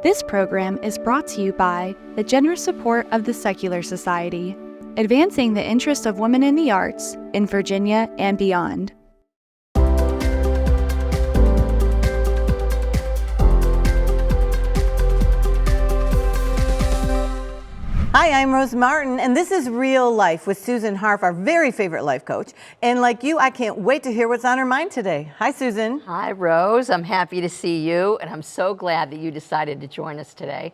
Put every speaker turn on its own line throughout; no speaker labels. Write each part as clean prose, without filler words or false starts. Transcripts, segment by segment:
This program is brought to you by the generous support of the Secular Society, advancing the interest of women in the arts in Virginia and beyond.
Hi, I'm Rose Martin, and this is Real Life with Susan HARF, our very favorite life coach. And like you, I can't wait to hear what's on her mind today. Hi, Susan.
Hi, Rose. I'm happy to see you, and I'm so glad that you decided to join us today.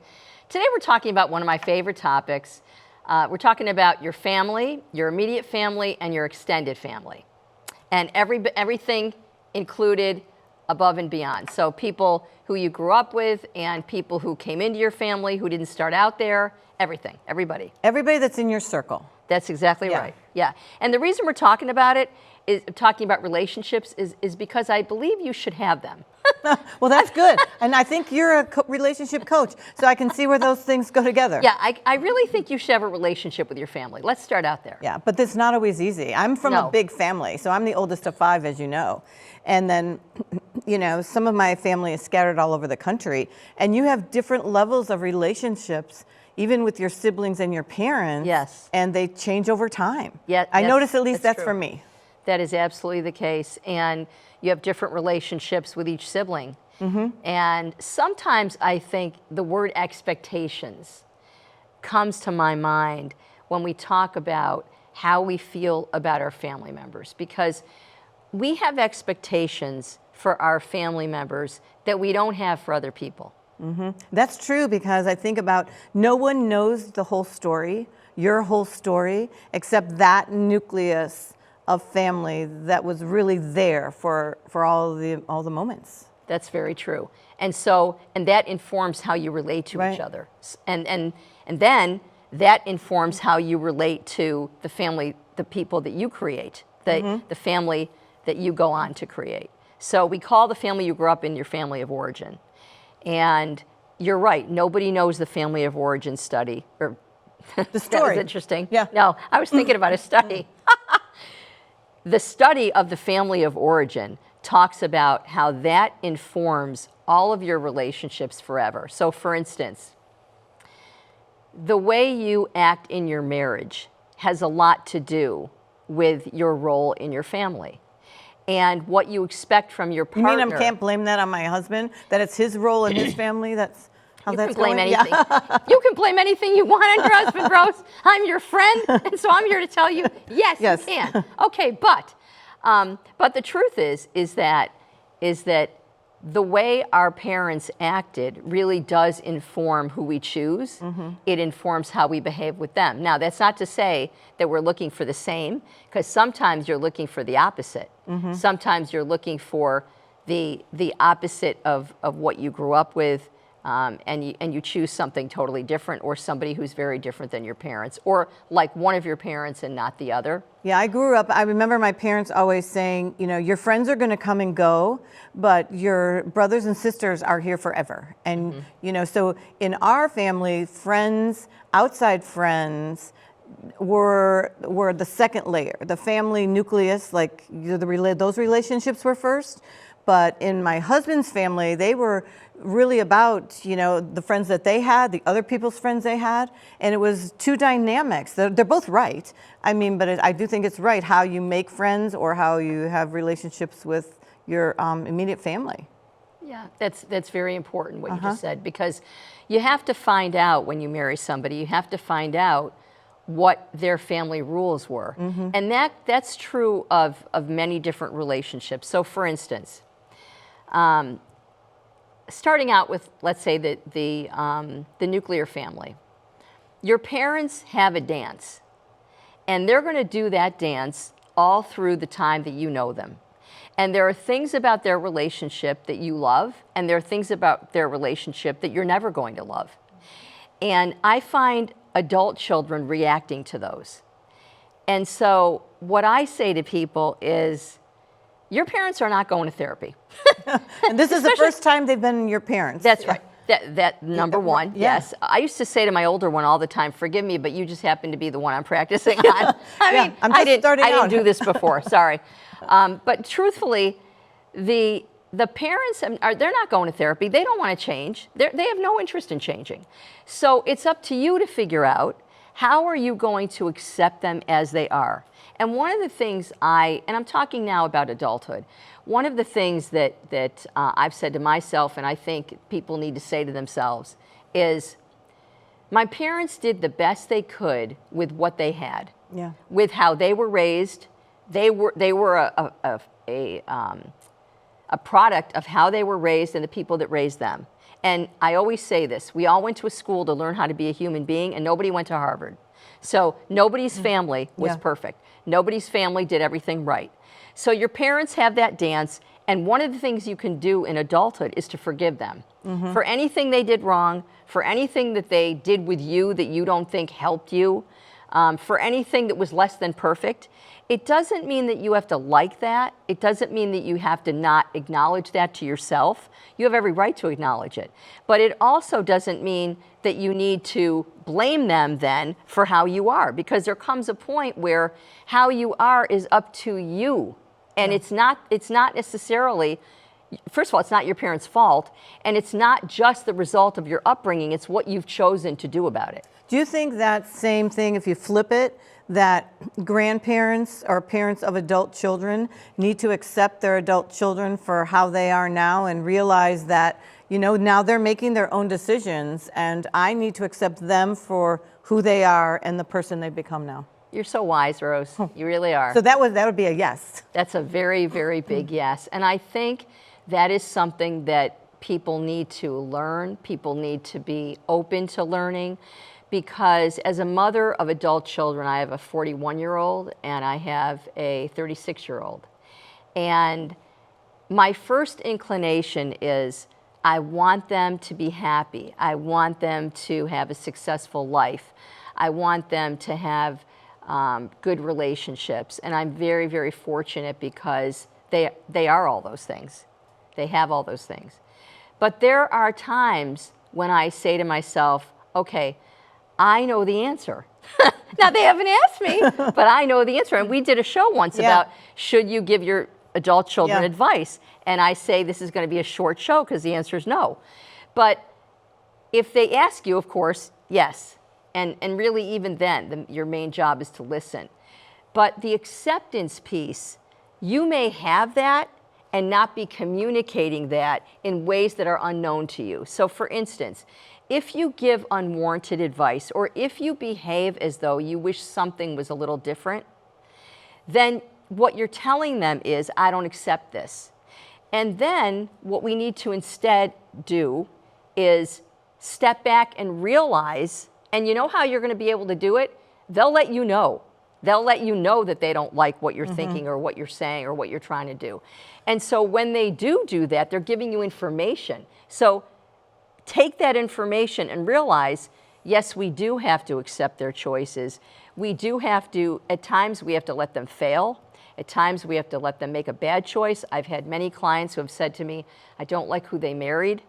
Today we're talking about one of my favorite topics. We're talking about your family, your immediate family, and your extended family. And everything included above and beyond. So people who you grew up with and people who came into your family who didn't start out there, everything, everybody.
Everybody that's in your circle.
That's exactly right. Yeah. And the reason we're talking about it, is talking about relationships, is because I believe you should have them.
Well, that's good. And I think you're a relationship coach, so I can see where those things go together.
Yeah, I really think you should have a relationship with your family. Let's start out there.
Yeah, but it's not always easy. I'm from a big family, so I'm the oldest of 5, as you know. And then, you know, some of my family is scattered all over the country, and you have different levels of relationships, even with your siblings and your parents.
Yes.
And they change over time.
Yeah,
I notice at least that's
true.
for me.
That is absolutely the case. And you have different relationships with each sibling. Mm-hmm. And sometimes I think the word expectations comes to my mind when we talk about how we feel about our family members, because we have expectations for our family members that we don't have for other people.
Mm-hmm. That's true, because I think about no one knows the whole story, your whole story, except that nucleus of family that was really there for all the moments.
That's very true. And that informs how you relate to each other. And then that informs how you relate to the family, the people that you create, the family that you go on to create. So we call the family you grew up in your family of origin. And you're right, nobody knows the family of origin study. Or
the story.
That was interesting.
Yeah.
No, I was thinking about a study. The study of the family of origin talks about how that informs all of your relationships forever. So for instance, the way you act in your marriage has a lot to do with your role in your family and what you expect from your partner.
You mean I can't blame that on my husband? That it's his role in his family? That's how that's going?
You can blame anything. You can blame anything you want on your husband, Rose. I'm your friend, and so I'm here to tell you, yes. You can. Okay, but the truth is that the way our parents acted really does inform who we choose. Mm-hmm. It informs how we behave with them. Now, that's not to say that we're looking for the same, because sometimes you're looking for the opposite. Mm-hmm. Sometimes you're looking for the opposite of what you grew up with, and you choose something totally different, or somebody who's very different than your parents, or like one of your parents and not the other.
Yeah, I remember my parents always saying, you know, your friends are going to come and go, but your brothers and sisters are here forever. And, you know, so in our family, friends, outside friends, were the second layer. The family nucleus, like those relationships were first. But in my husband's family, they were really about, you know, the friends that they had, the other people's friends they had, and it was two dynamics. They're both right. I mean, but I do think it's right how you make friends or how you have relationships with your immediate family.
Yeah, that's very important what you just said, because you have to find out when you marry somebody, you have to find out what their family rules were. Mm-hmm. And that's true of many different relationships. So for instance, starting out with, let's say, the nuclear family. Your parents have a dance, and they're going to do that dance all through the time that you know them. And there are things about their relationship that you love, and there are things about their relationship that you're never going to love. And I find adult children reacting to those. And so what I say to people is, your parents are not going to therapy.
And this is the first time they've been your parents.
That's right. That number one, yes. I used to say to my older one all the time, forgive me, but you just happen to be the one I'm practicing on. I didn't do this before, sorry. But truthfully, the parents they're not going to therapy. They don't want to change. They have no interest in changing. So it's up to you to figure out, how are you going to accept them as they are? And one of the things and I'm talking now about adulthood, one of the things that I've said to myself, and I think people need to say to themselves, is my parents did the best they could with what they had, with how they were raised. They were a product of how they were raised and the people that raised them. And I always say this, we all went to a school to learn how to be a human being, and nobody went to Harvard. So nobody's family was perfect. Nobody's family did everything right. So your parents have that dance, and one of the things you can do in adulthood is to forgive them for anything they did wrong, for anything that they did with you that you don't think helped you, for anything that was less than perfect. It doesn't mean that you have to like that. It doesn't mean that you have to not acknowledge that to yourself. You have every right to acknowledge it. But it also doesn't mean that you need to blame them then for how you are, because there comes a point where how you are is up to you. And it's not necessarily, first of all, it's not your parents' fault, and it's not just the result of your upbringing, it's what you've chosen to do about it.
Do you think that same thing, if you flip it, that grandparents or parents of adult children need to accept their adult children for how they are now and realize that, now they're making their own decisions and I need to accept them for who they are and the person they've become now?
You're so wise, Rose. You really are.
So that would be a yes.
That's a very, very big yes. And I think that is something that people need to learn. People need to be open to learning. Because as a mother of adult children, I have a 41-year-old and I have a 36-year-old. And my first inclination is I want them to be happy. I want them to have a successful life. I want them to have good relationships. And I'm very, very fortunate because they are all those things. They have all those things. But there are times when I say to myself, okay, I know the answer. Now, they haven't asked me, but I know the answer. And we did a show once about should you give your adult children advice? And I say this is going to be a short show because the answer is no. But if they ask you, of course, yes. And really, even then, your main job is to listen. But the acceptance piece, you may have that and not be communicating that in ways that are unknown to you. So, for instance, if you give unwarranted advice or if you behave as though you wish something was a little different, then what you're telling them is, I don't accept this. And then what we need to instead do is step back and realize, and you know how you're going to be able to do it? They'll let you know. They'll let you know that they don't like what you're thinking or what you're saying or what you're trying to do. And so when they do that, they're giving you information. So take that information and realize, yes, we do have to accept their choices. We do have to, at times we have to let them fail. At times we have to let them make a bad choice. I've had many clients who have said to me, I don't like who they married.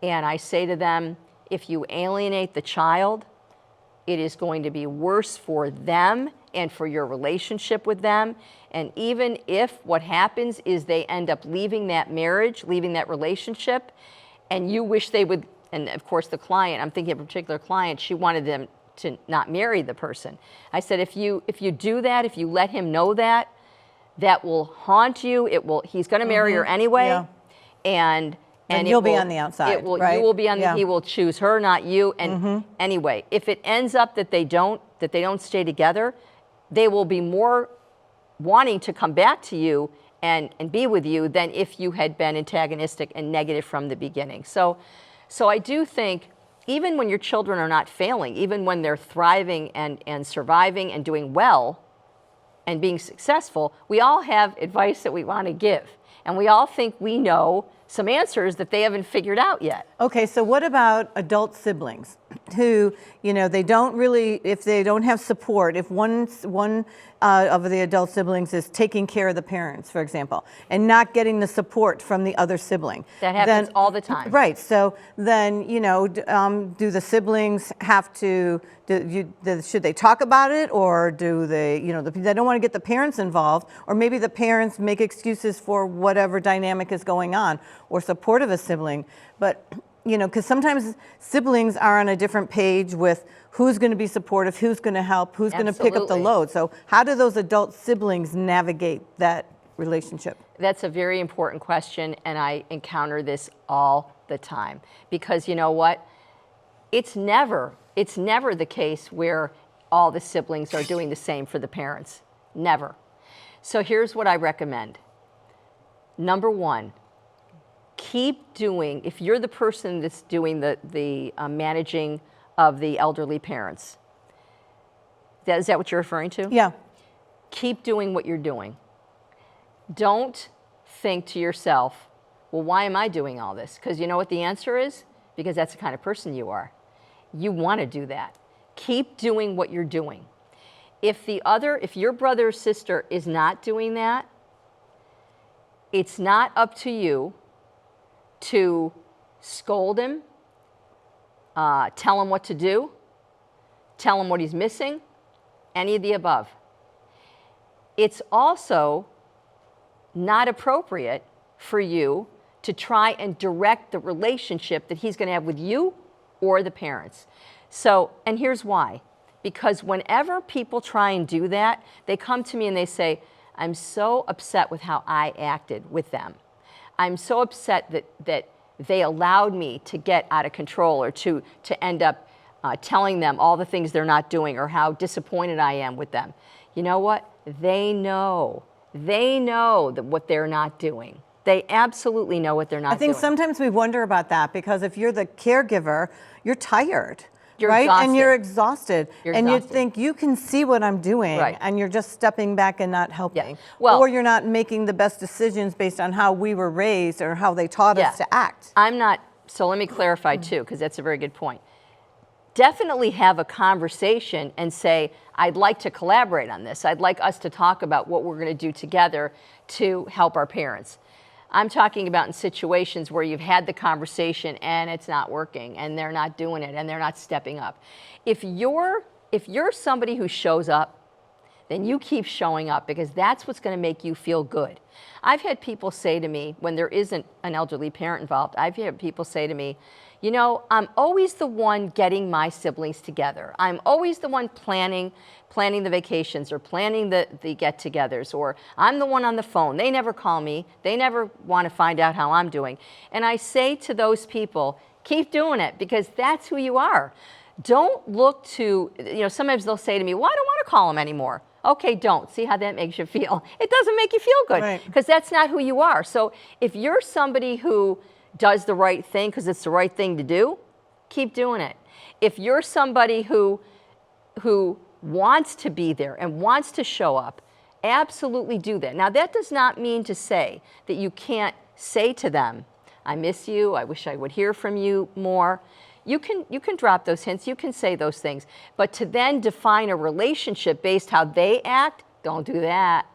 And I say to them, if you alienate the child, it is going to be worse for them and for your relationship with them. And even if what happens is they end up leaving that marriage, leaving that relationship, and you wish they would, and of course the client, I'm thinking of a particular client, she wanted them to not marry the person. I said, if you do that, if you let him know that will haunt you. He's going to marry her anyway, and
you'll be on the outside. Right?
You will be on. He will choose her, not you. And anyway, if it ends up that they don't stay together, they will be more wanting to come back to you and be with you than if you had been antagonistic and negative from the beginning. So I do think, even when your children are not failing, even when they're thriving and surviving and doing well and being successful, we all have advice that we want to give. And we all think we know some answers that they haven't figured out yet.
Okay, so what about adult siblings? who, they don't really, if they don't have support, if one of the adult siblings is taking care of the parents, for example, and not getting the support from the other sibling.
That happens all the time.
Right. So then, do the siblings have to, should they talk about it, or do they, they don't want to get the parents involved, or maybe the parents make excuses for whatever dynamic is going on, or support of a sibling. But because sometimes siblings are on a different page with who's going to be supportive, who's going to help, who's going to pick up the load. So how do those adult siblings navigate that relationship?
That's a very important question, and I encounter this all the time. Because you know what? It's never the case where all the siblings are doing the same for the parents. Never. So here's what I recommend. Number one, keep doing, if you're the person that's doing the managing of the elderly parents, is that what you're referring to?
Yeah.
Keep doing what you're doing. Don't think to yourself, well, why am I doing all this? Because you know what the answer is? Because that's the kind of person you are. You want to do that. Keep doing what you're doing. If your brother or sister is not doing that, it's not up to you to scold him, tell him what to do, tell him what he's missing, any of the above. It's also not appropriate for you to try and direct the relationship that he's going to have with you or the parents. So, and here's why. Because whenever people try and do that, they come to me and they say, I'm so upset with how I acted with them. I'm so upset that they allowed me to get out of control, or to end up telling them all the things they're not doing, or how disappointed I am with them. You know what? They know. They know what they're not doing. They absolutely know what they're not doing.
I think sometimes we wonder about that, because if you're the caregiver, you're tired.
You're
right?
exhausted.
And you're exhausted. And you
exhausted.
think you can see what I'm doing,
Right.
and you're just stepping back and not helping.
Yeah. Well,
or you're not making the best decisions based on how we were raised or how they taught us to act.
I'm not, so let me clarify too, because that's a very good point. Definitely have a conversation and say, I'd like to collaborate on this. I'd like us to talk about what we're going to do together to help our parents. I'm talking about in situations where you've had the conversation and it's not working, and they're not doing it, and they're not stepping up. If you're somebody who shows up, then you keep showing up, because that's what's going to make you feel good. I've had people say to me, when there isn't an elderly parent involved, I've had people say to me, you know, I'm always the one getting my siblings together. I'm always the one planning the vacations, or planning the get-togethers, or I'm the one on the phone. They never call me. They never want to find out how I'm doing. And I say to those people, keep doing it, because that's who you are. Don't look to, sometimes they'll say to me, well, I don't want to call them anymore. Okay, don't. See how that makes you feel. It doesn't make you feel good, because that's not who you are. So if you're somebody who does the right thing because it's the right thing to do, keep doing it. If you're somebody who wants to be there and wants to show up, absolutely do that. Now, that does not mean to say that you can't say to them, I miss you, I wish I would hear from you more. You can drop those hints, you can say those things, but to then define a relationship based how they act, don't do that.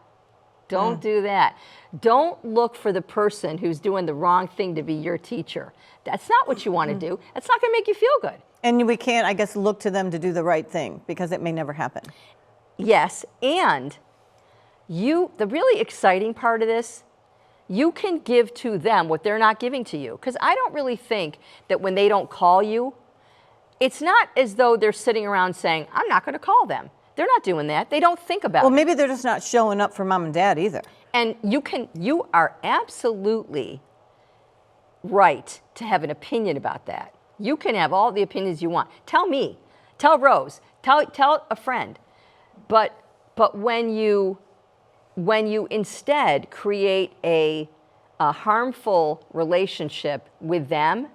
Don't do that. Don't look for the person who's doing the wrong thing to be your teacher. That's not what you want to do. That's not going to make you feel good.
And we can't, I guess, look to them to do the right thing, because it may never happen.
Yes, and the really exciting part of this, you can give to them what they're not giving to you. Because I don't really think that when they don't call you, it's not as though they're sitting around saying, I'm not going to call them. They're not doing that. They don't think about it.
Well, maybe they're just not showing up for mom and dad either.
And you are absolutely right to have an opinion about that. You can have all the opinions you want. Tell me, tell Rose, tell a friend. But when you instead create a harmful relationship with them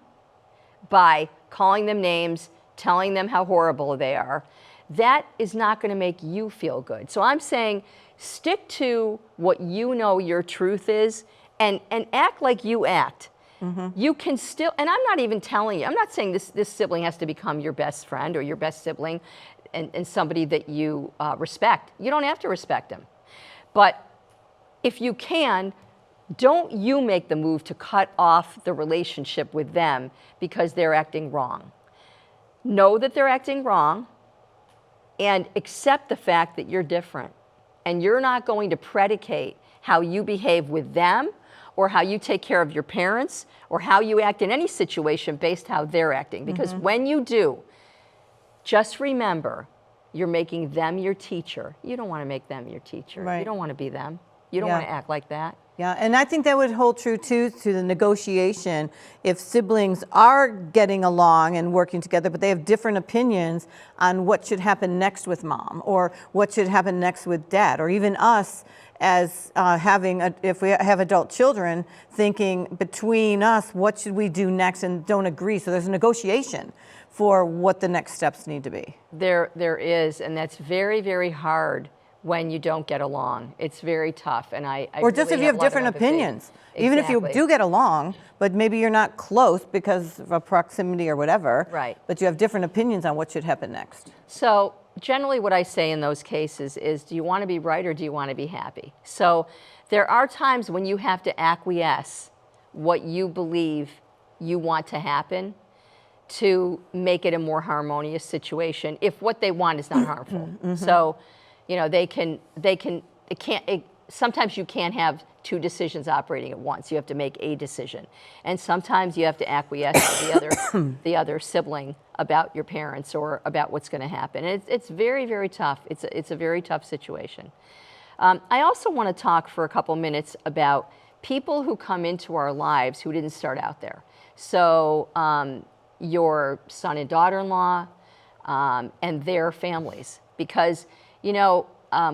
by calling them names, telling them how horrible they are, that is not going to make you feel good. So I'm saying stick to what you know your truth is, and act like you act. you can still, and I'm not even telling you, I'm not saying this sibling has to become your best friend or your best sibling and somebody that you respect. You don't have to respect them. But if you can, don't you make the move to cut off the relationship with them because they're acting wrong. Know that they're acting wrong and accept the fact that you're different. And you're not going to predicate how you behave with them or how you take care of your parents or how you act in any situation based how they're acting. Because when you do, just remember, you're making them your teacher. You don't want to make them your teacher.
Right.
You don't want to be them. You don't want to act like that.
Yeah, and I think that would hold true too to the negotiation. If siblings are getting along and working together, but they have different opinions on what should happen next with mom or what should happen next with dad, or even us as if we have adult children, thinking between us, what should we do next, and don't agree. So there's a negotiation for what the next steps need to be.
There is, and that's very, very hard when you don't get along. It's very tough, and I
or just if you have different opinions. Even if you do get along, but maybe you're not close because of proximity or whatever.
Right.
But you have different opinions on what should happen next.
So generally what I say in those cases is, do you want to be right or do you want to be happy? So there are times when you have to acquiesce what you believe you want to happen to make it a more harmonious situation if what they want is not harmful. So, sometimes you can't have two decisions operating at once. You have to make a decision. And sometimes you have to acquiesce to the other sibling about your parents or about what's going to happen. And it's very, very tough. It's a very tough situation. I also want to talk for a couple minutes about people who come into our lives who didn't start out there. So your son and daughter-in-law and their families. Because,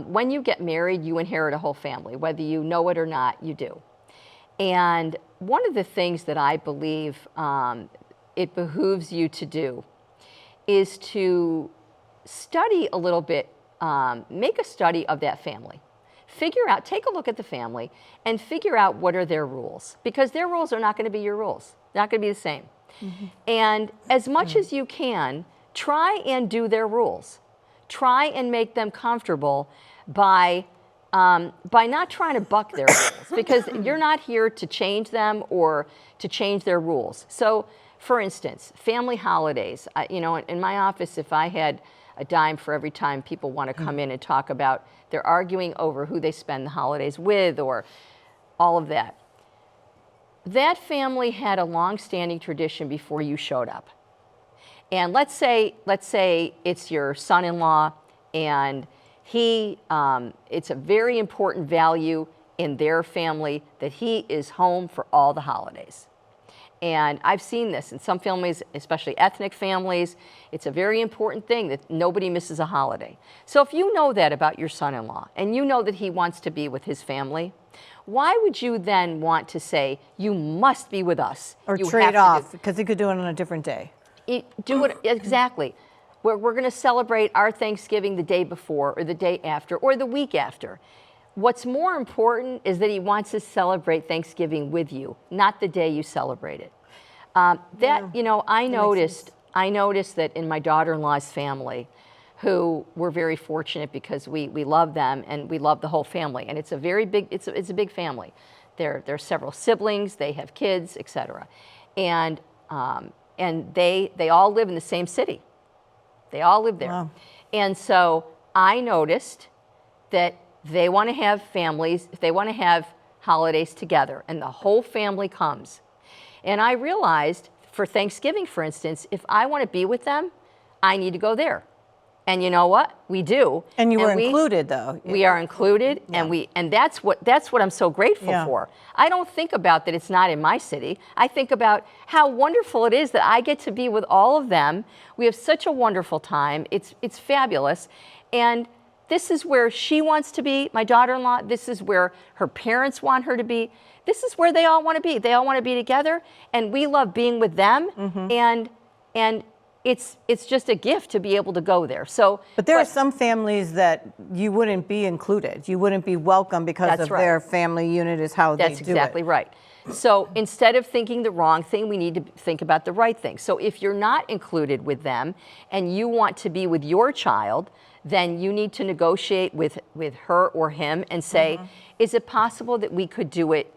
when you get married, you inherit a whole family. Whether you know it or not, you do. And one of the things that I believe it behooves you to do is to study a little bit, make a study of that family. Take a look at the family and figure out what are their rules. Because their rules are not going to be your rules. They're not going to be the same. And as much as you can, try and do their rules. Try and make them comfortable by not trying to buck their rules, because you're not here to change them or to change their rules. So, for instance, family holidays. In my office, if I had a dime for every time people want to come in and talk about they're arguing over who they spend the holidays with or all of that. That family had a long-standing tradition before you showed up. And let's say it's your son-in-law, and it's a very important value in their family that he is home for all the holidays. And I've seen this in some families, especially ethnic families. It's a very important thing that nobody misses a holiday. So if you know that about your son-in-law, and you know that he wants to be with his family, why would you then want to say, you must be with us?
Or trade off, because he could do it on a different day.
Do it, exactly. We're going to celebrate our Thanksgiving the day before or the day after or the week after. What's more important is that he wants to celebrate Thanksgiving with you, not the day you celebrate it. I noticed that in my daughter-in-law's family, who we're very fortunate because we love them and we love the whole family, and it's a very big it's a big family. There are several siblings, they have kids, etc. And they all live in the same city. They all live there. Wow. And so I noticed that they want to have families, they want to have holidays together, and the whole family comes. And I realized for Thanksgiving, for instance, if I want to be with them, I need to go there. And you know what? We do.
And you were included, though.
We are included, and that's what I'm so grateful for. I don't think about that it's not in my city. I think about how wonderful it is that I get to be with all of them. We have such a wonderful time. It's fabulous. And this is where she wants to be, my daughter-in-law. This is where her parents want her to be. This is where they all want to be. They all want to be together, and we love being with them. And it's just a gift to be able to go there.
But there are some families that you wouldn't be included. You wouldn't be welcome because of their family unit is how they do it.
That's exactly right. So instead of thinking the wrong thing, we need to think about the right thing. So if you're not included with them and you want to be with your child, then you need to negotiate with her or him and say, is it possible that we could do it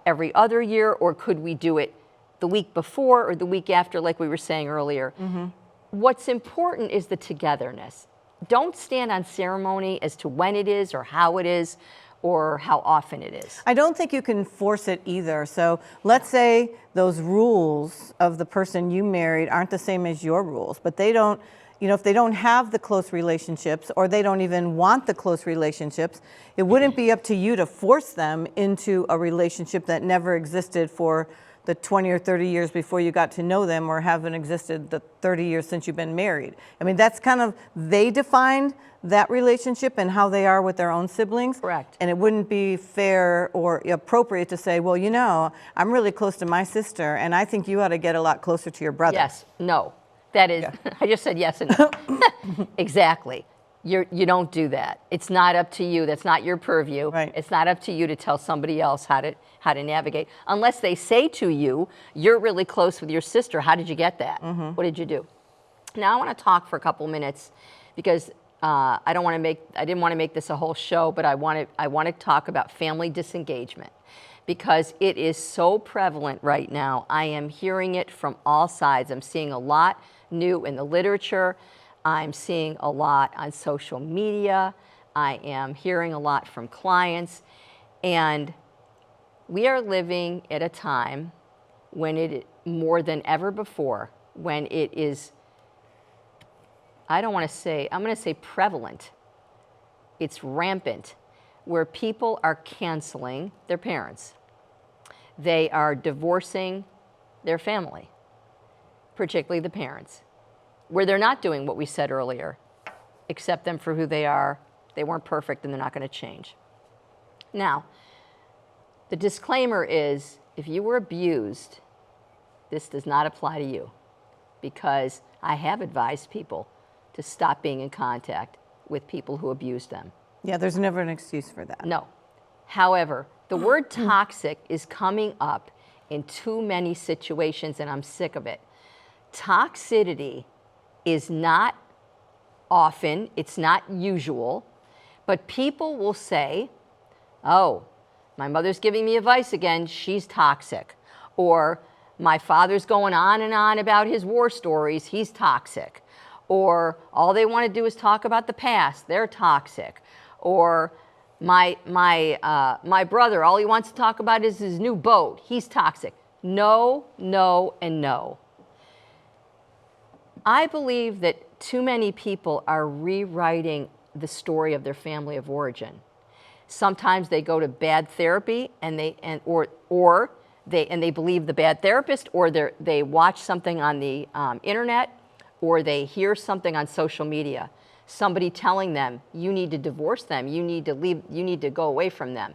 every other year, or could we do it the week before or the week after, like we were saying earlier? What's important is the togetherness. Don't stand on ceremony as to when it is or how it is or how often it is.
I don't think you can force it either. So let's say those rules of the person you married aren't the same as your rules, but they don't, you know, if they don't have the close relationships or they don't even want the close relationships, it wouldn't be up to you to force them into a relationship that never existed for the 20 or 30 years before you got to know them, or haven't existed the 30 years since you've been married. I mean, that's kind of, they defined that relationship and how they are with their own siblings.
Correct.
And it wouldn't be fair or appropriate to say, well, you know, I'm really close to my sister and I think you ought to get a lot closer to your brother.
Yes, no. That is, I just said yes and no. Exactly. You don't do that. It's not up to you. That's not your purview.
Right.
It's not up to you to tell somebody else how to navigate. Unless they say to you, you're really close with your sister. How did you get that? What did you do? Now I want to talk for a couple minutes because I didn't want to make this a whole show, but I want to talk about family disengagement because it is so prevalent right now. I am hearing it from all sides. I'm seeing a lot new in the literature. I'm seeing a lot on social media. I am hearing a lot from clients. And we are living at a time when it, more than ever before, when it is, I'm going to say prevalent. It's rampant, where people are canceling their parents. They are divorcing their family, particularly the parents, where they're not doing what we said earlier, accept them for who they are. They weren't perfect and they're not going to change. Now, the disclaimer is, if you were abused, this does not apply to you, because I have advised people to stop being in contact with people who abuse them.
Yeah, there's never an excuse for that.
No. However, the word toxic is coming up in too many situations, and I'm sick of it. Toxicity is not often, it's not usual, but people will say, oh, my mother's giving me advice again, she's toxic. Or my father's going on and on about his war stories, he's toxic. Or all they want to do is talk about the past, they're toxic. Or my brother, all he wants to talk about is his new boat, he's toxic. No, no, and no. I believe that too many people are rewriting the story of their family of origin. Sometimes they go to bad therapy and they believe the bad therapist, or they watch something on the internet, or they hear something on social media. Somebody telling them, you need to divorce them, you need to leave, you need to go away from them.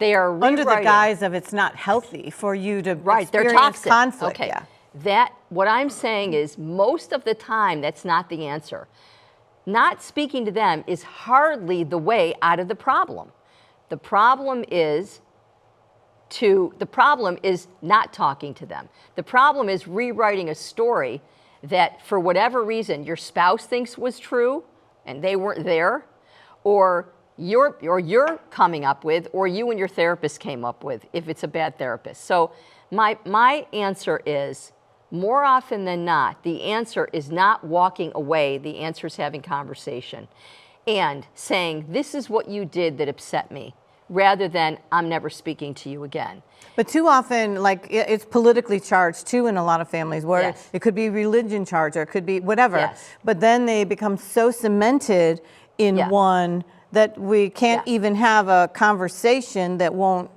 They are rewriting.
Under the guise of it's not healthy for you to
Right, they're
experience
toxic.
conflict.
Okay.
Yeah.
What I'm saying is, most of the time, that's not the answer. Not speaking to them is hardly the way out of the problem. The problem is not talking to them. The problem is rewriting a story that, for whatever reason, your spouse thinks was true and they weren't there, or you're coming up with, or you and your therapist came up with, if it's a bad therapist. So my answer is, more often than not, the answer is not walking away. The answer is having conversation and saying, this is what you did that upset me, rather than, I'm never speaking to you again.
But too often, like, it's politically charged too in a lot of families, where
Yes.
it could be religion charged, or it could be whatever.
Yes.
But then they become so cemented in
Yeah.
one that we can't
Yeah.
even have a conversation that won't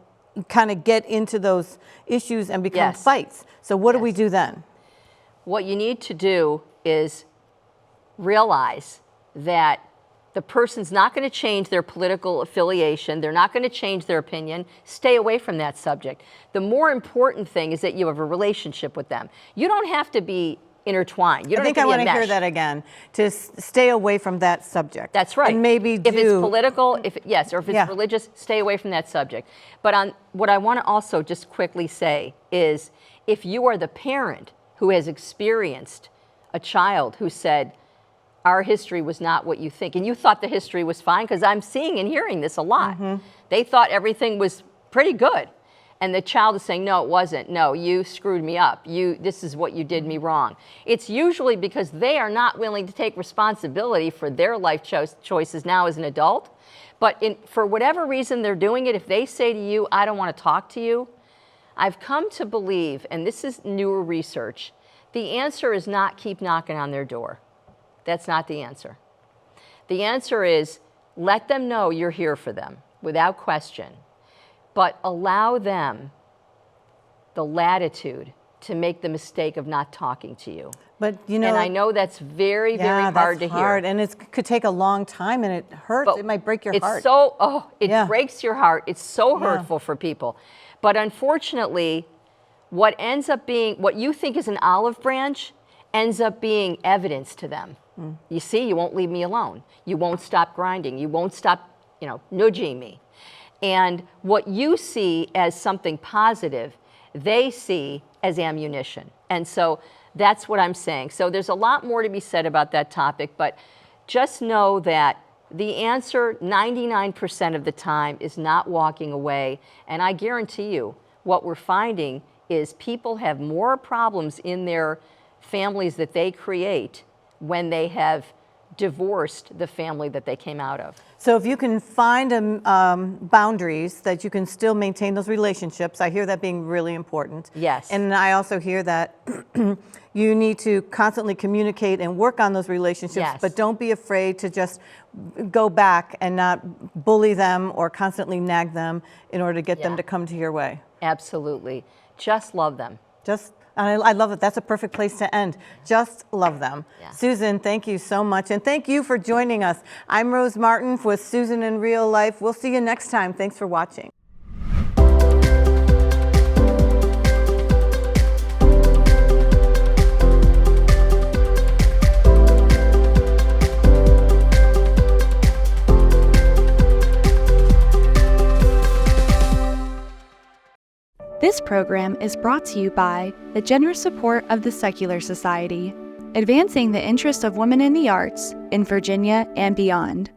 kind of get into those issues and become
Yes.
fights. So what do we
Yes.
do then?
What you need to do is realize that the person's not going to change their political affiliation. They're not going to change their opinion. Stay away from that subject. The more important thing is that you have a relationship with them. You don't have to be intertwined. You don't
I think
have
I
to be
want
a
to hear
mesh.
that again, to stay away from that subject.
That's right.
And maybe
if it's political, or if it's
Yeah.
religious, stay away from that subject. But on what I want to also just quickly say is, if you are the parent who has experienced a child who said, our history was not what you think, and you thought the history was fine, because I'm seeing and hearing this a lot. They thought everything was pretty good. And the child is saying, no, it wasn't. No, you screwed me up. This is what you did me wrong. It's usually because they are not willing to take responsibility for their life choices now as an adult. But for whatever reason they're doing it, if they say to you, I don't want to talk to you, I've come to believe, and this is newer research, the answer is not keep knocking on their door. That's not the answer. The answer is let them know you're here for them without question. But allow them the latitude to make the mistake of not talking to you.
But and
I know that's very, very hard to hear.
And it could take a long time, and it hurts. It might break your heart.
It breaks your heart. It's so hurtful for people. But unfortunately, what ends up being, what you think is an olive branch, ends up being evidence to them. You see, you won't leave me alone. You won't stop grinding. You won't stop, nudging me. And what you see as something positive, they see as ammunition. And so that's what I'm saying. So there's a lot more to be said about that topic, but just know that the answer 99% of the time is not walking away. And I guarantee you, what we're finding is people have more problems in their families that they create when they have divorced the family that they came out of.
So if you can find boundaries that you can still maintain those relationships, I hear that being really important.
Yes.
And I also hear that you need to constantly communicate and work on those relationships,
Yes.
but don't be afraid to just go back and not bully them or constantly nag them in order to get them to come to your way.
Absolutely. Just love them.
And I love it. That's a perfect place to end. Just love them.
Yeah.
Susan, thank you so much. And thank you for joining us. I'm Rose Martin with Susan in Real Life. We'll see you next time. Thanks for watching.
This program is brought to you by the generous support of the Secular Society, advancing the interest of women in the arts in Virginia and beyond.